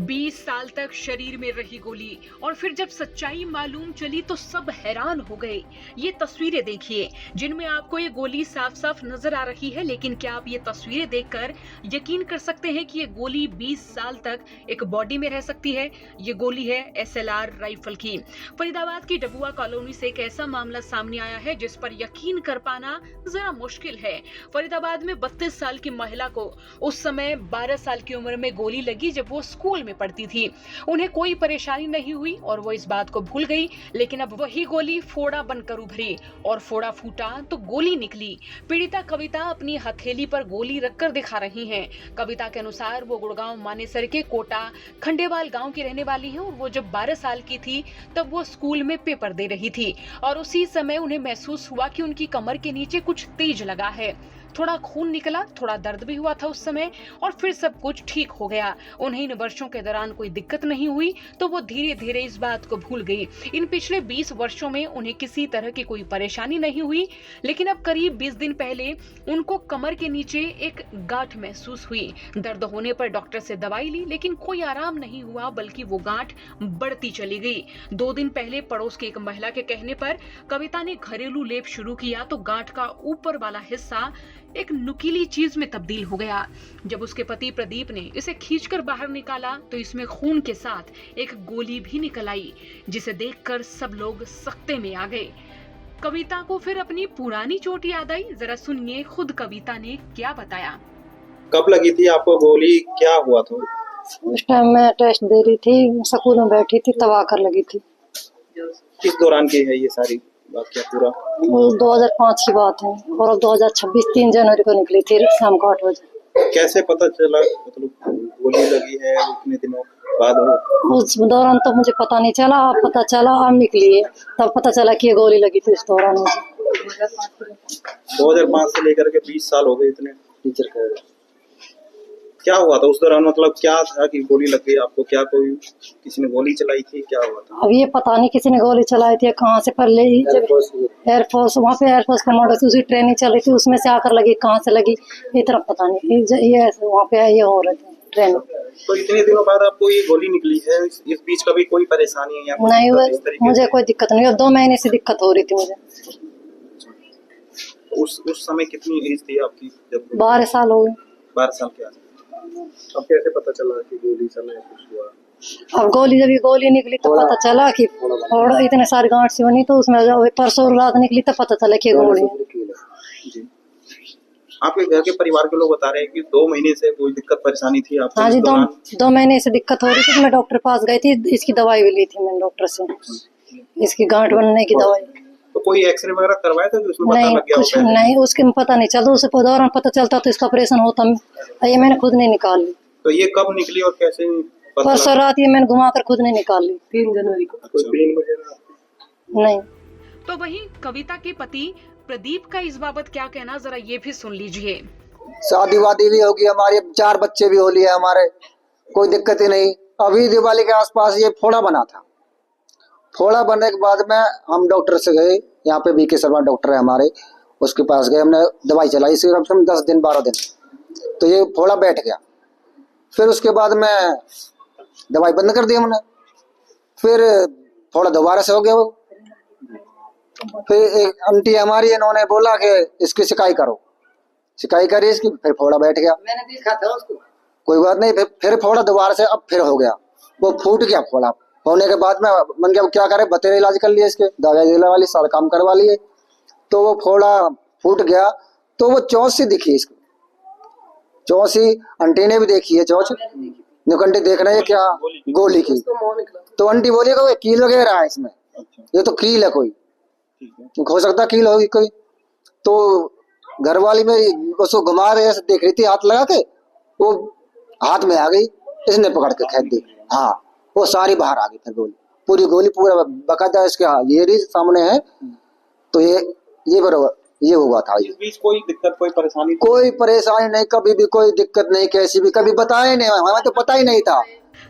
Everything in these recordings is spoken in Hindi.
20 साल तक शरीर में रही गोली और फिर जब सच्चाई मालूम चली तो सब हैरान हो गए। ये तस्वीरें देखिए जिनमें आपको ये गोली साफ साफ नजर आ रही है, लेकिन क्या आप ये तस्वीरें देखकर यकीन कर सकते हैं कि ये गोली 20 साल तक एक बॉडी में रह सकती है? ये गोली है SLR राइफल की। फरीदाबाद की डबुआ कॉलोनी से एक ऐसा मामला सामने आया है जिस पर यकीन कर पाना जरा मुश्किल है। फरीदाबाद में 32 साल की महिला को उस समय 12 साल की उम्र में गोली लगी जब वो स्कूल में पढ़ती थी। उन्हें कोई परेशानी नहीं हुई और वो इस बात को भूल गई, लेकिन अब वही गोली फोड़ा बनकर उभरी और फोड़ा फूटा तो गोली निकली। पीड़िता कविता अपनी हथेली पर गोली रखकर दिखा रही हैं। कविता के अनुसार वो गुड़गांव मानेसर के कोटा खंडेवाल गांव की रहने वाली है और वो जब 12 साल की थी तब वो स्कूल में पेपर दे रही थी और उसी समय उन्हें महसूस हुआ कि उनकी कमर के नीचे कुछ तेज लगा है। थोड़ा खून निकला, थोड़ा दर्द भी हुआ था उस समय और फिर सब कुछ ठीक हो गया। उन्हें इन वर्षों के दौरान कोई दिक्कत नहीं हुई तो वो धीरे धीरे इस बात को भूल गई। इन पिछले 20 वर्षों में उन्हें किसी तरह की कोई परेशानी नहीं हुई, लेकिन अब करीब 20 दिन पहले उनको कमर के नीचे एक गांठ महसूस हुई। दर्द होने पर डॉक्टर से दवाई ली, लेकिन कोई आराम नहीं हुआ, बल्कि वो गांठ बढ़ती चली गई। 2 दिन पहले पड़ोस की एक महिला के कहने पर कविता ने घरेलू लेप शुरू किया तो गांठ का ऊपर वाला हिस्सा एक नुकीली चीज में तब्दील हो गया। जब उसके पति प्रदीप ने इसे खींचकर बाहर निकाला तो इसमें खून के साथ एक गोली भी निकल आई, जिसे देखकर सब लोग सख्ते में आ गए। कविता को फिर अपनी पुरानी चोट याद आई। जरा सुनिए खुद कविता ने क्या बताया। कब लगी थी आपको गोली, क्या हुआ था? उस टाइम मैं टेस्ट दे रही थी, स्कूल में बैठी थी, तब आकर लगी थी। किस दौरान की है ये सारी बात, क्या पूरा? 2005 की बात है और अब 2026 3 जनवरी को निकली थी शाम को 8 बजे। कैसे पता चला, मतलब गोली लगी है इतने दिनों बाद हो? उस दौरान तो मुझे पता नहीं चला, अब पता चला, अब निकली है, तब पता चला कि ये गोली लगी थी उस दौरान मुझे। 2005 से लेकर के 20 साल हो गए इतने टीचर का। क्या हुआ था उस दौरान, मतलब क्या था कि गोली लग गई आपको? क्या कोई किसी ने गोली चलाई थी, क्या हुआ था? अब ये पता नहीं किसी ने गोली चलाई थी, कहाँ से पहले एयरफोर्स, वहाँ पे एयरफोर्स कमांडो से उसकी ट्रेनिंग चल रही थी, उसमें से आकर लगी, कहाँ से लगी ये तरफ पता नहीं। ये वहाँ पे ये हो रहे थे ट्रेनिंग। तो इतने दिनों बाद आपको ये गोली निकली है, इस बीच कभी कोई परेशानी है या नहीं? मुझे कोई दिक्कत नहीं, 2 महीने से दिक्कत हो रही थी मुझे। उस समय कितनी एज थी आपकी जब? 12 साल हो गए। 12 साल के आसपास। अब कैसे पता चला कि गोली चला है, कुछ हुआ? अब जब ये गोली निकली तो पता चला कि और इतने सारी गांठ सी बनी, तो उसमें परसों रात निकली तब पता चला कि गोली। जी। आपके घर के परिवार के लोग बता रहे हैं कि 2 महीने से कोई दिक्कत परेशानी थी आपको? हाँ जी, 2 महीने से दिक्कत हो रही थी। मैं डॉक्टर पास गई थी, इसकी दवाई भी ली थी मैंने डॉक्टर से, इसकी गांठ बनने की दवाई। तो कोई एक्सरे वगैरह करवाया था? उसमें पता नहीं, लग गया? कुछ नहीं, उसके पता नहीं चलता, उसे दौरान पता चलता तो इसका ऑपरेशन होता। ये मैंने खुद नहीं निकाल ली। तो ये कब निकली और कैसे? परसों रात ये मैंने घुमा कर खुद नहीं निकाल ली, 3 जनवरी को। नहीं। तो वहीं कविता के पति प्रदीप का इस बाबत क्या कहना, जरा ये भी सुन लीजिए। शादी वादी भी होगी हमारे, 4 बच्चे भी हो लिए हमारे, कोई दिक्कत ही नहीं। अभी दिवाली के आसपास ये फोड़ा बना था। फोड़ा बनने के बाद में हम डॉक्टर से गए, यहाँ पे BK शर्मा डॉक्टर है हमारे, उसके पास गए, हमने दवाई चलाई, इसी कम से कम 10 दिन 12 दिन, तो ये फोड़ा बैठ गया। फिर उसके बाद में दवाई बंद कर दी हमने, फिर फोड़ा दोबारा से हो गया वो। फिर एक आंटी हमारी, इन्होंने बोला कि इसकी सिकाई करो, सिकाई करी इसकी, फिर फोड़ा बैठ गया। मैंने देखा था उसको, कोई बात नहीं। फिर फोड़ा दोबारा से अब फिर हो गया, वो फूट गया। फोड़ा होने के बाद में मन गया क्या करे, बतेरे इलाज कर लिए, इसके दवाई दिला वाली सारा काम करवा लिए, तो वो फोड़ा फूट गया। तो वो चौंच सी दिखी इसको, चौंच सी आंटी ने भी देखी है, चौंच निकंटी देख रहे हैं क्या गोली की। तो आंटी बोली कोई कील वगैरह है इसमें, ये तो कील है, कोई हो सकता कील होगी कोई। तो घर वाली में उसको घुमा रहे देख रही थी, हाथ लगा के वो हाथ में आ गई, इसने पकड़ के खेद दी। हाँ, वो सारी बाहर आ गई, फिर गोली, पूरी गोली पूरा बकायदा इसके। हाँ, ये भी सामने है, तो ये बराबर ये हुआ था। इस बीच कोई दिक्कत, कोई परेशानी? कोई परेशानी नहीं, कभी भी कोई दिक्कत नहीं, कैसी भी कभी बताया नहीं, हमें तो पता ही नहीं था।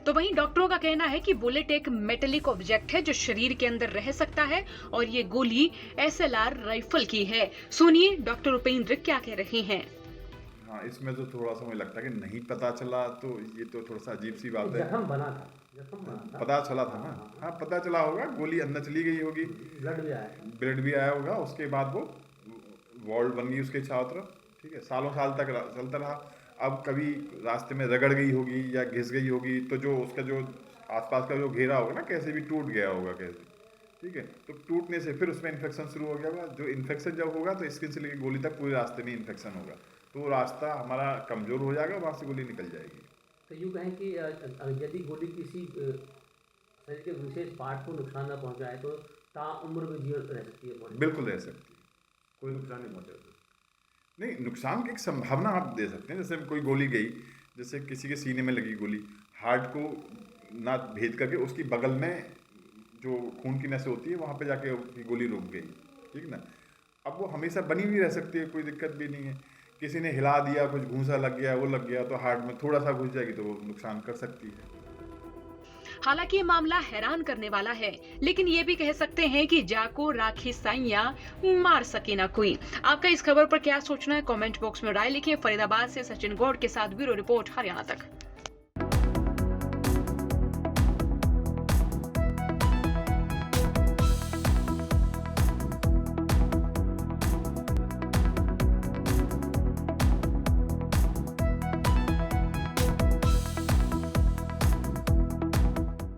तो वहीं डॉक्टरों का कहना है कि बुलेट एक मेटेलिक ऑब्जेक्ट है जो शरीर के अंदर रह सकता है और ये गोली SLR राइफल की है। सुनिए डॉक्टर उपेंद्र क्या कह रहे हैं। हाँ, इसमें तो थोड़ा सा मुझे लगता है कि नहीं पता चला, तो ये तो थोड़ा सा अजीब सी बात है। जख्म बना था। पता चला था ना, हाँ पता चला होगा, गोली अंदर चली गई होगी, ब्लड भी आया होगा, उसके बाद वो वॉल बन गई उसके चारों तरफ, ठीक है, सालों साल तक चलता रहा। अब कभी रास्ते में रगड़ गई होगी या घिस गई होगी, तो जो उसका जो आसपास का जो घेरा होगा ना, कैसे भी टूट गया होगा कैसे, ठीक है, तो टूटने से फिर उसमें इन्फेक्शन शुरू हो गया होगा। जो इन्फेक्शन जब होगा तो स्किन से लेकर गोली तक पूरे रास्ते में इन्फेक्शन होगा, तो वो रास्ता हमारा कमज़ोर हो जाएगा, वहाँ से गोली निकल जाएगी। तो यूँ कहें कि यदि गोली किसी शरीर के विशेष पार्ट को नुकसान न पहुँचाए तो ताउम्र में जीवन रह सकती है। बिल्कुल रह सकती है, कोई नुकसान नहीं पहुँचा। नहीं, नुकसान की एक संभावना आप दे सकते हैं, जैसे कोई गोली गई, जैसे किसी के सीने में लगी गोली, हार्ट को ना भेद करके उसकी बगल में जो खून की नसें होती है वहाँ पे जाके गोली रुक गई, ठीक ना। अब वो हमेशा बनी हुई रह सकती है, कोई दिक्कत भी नहीं है। किसी ने हिला दिया, कुछ घूंसा लग गया, वो लग गया, तो हार्ट में थोड़ा सा घुस जाएगी तो वो नुकसान कर सकती है। हालांकि ये मामला हैरान करने वाला है, लेकिन ये भी कह सकते हैं कि जाको राखी साइयां मार सके ना कोई। आपका इस खबर पर क्या सोचना है, कमेंट बॉक्स में राय लिखिए। फरीदाबाद से सचिन गौड़ के साथ ब्यूरो रिपोर्ट, हरियाणा तक।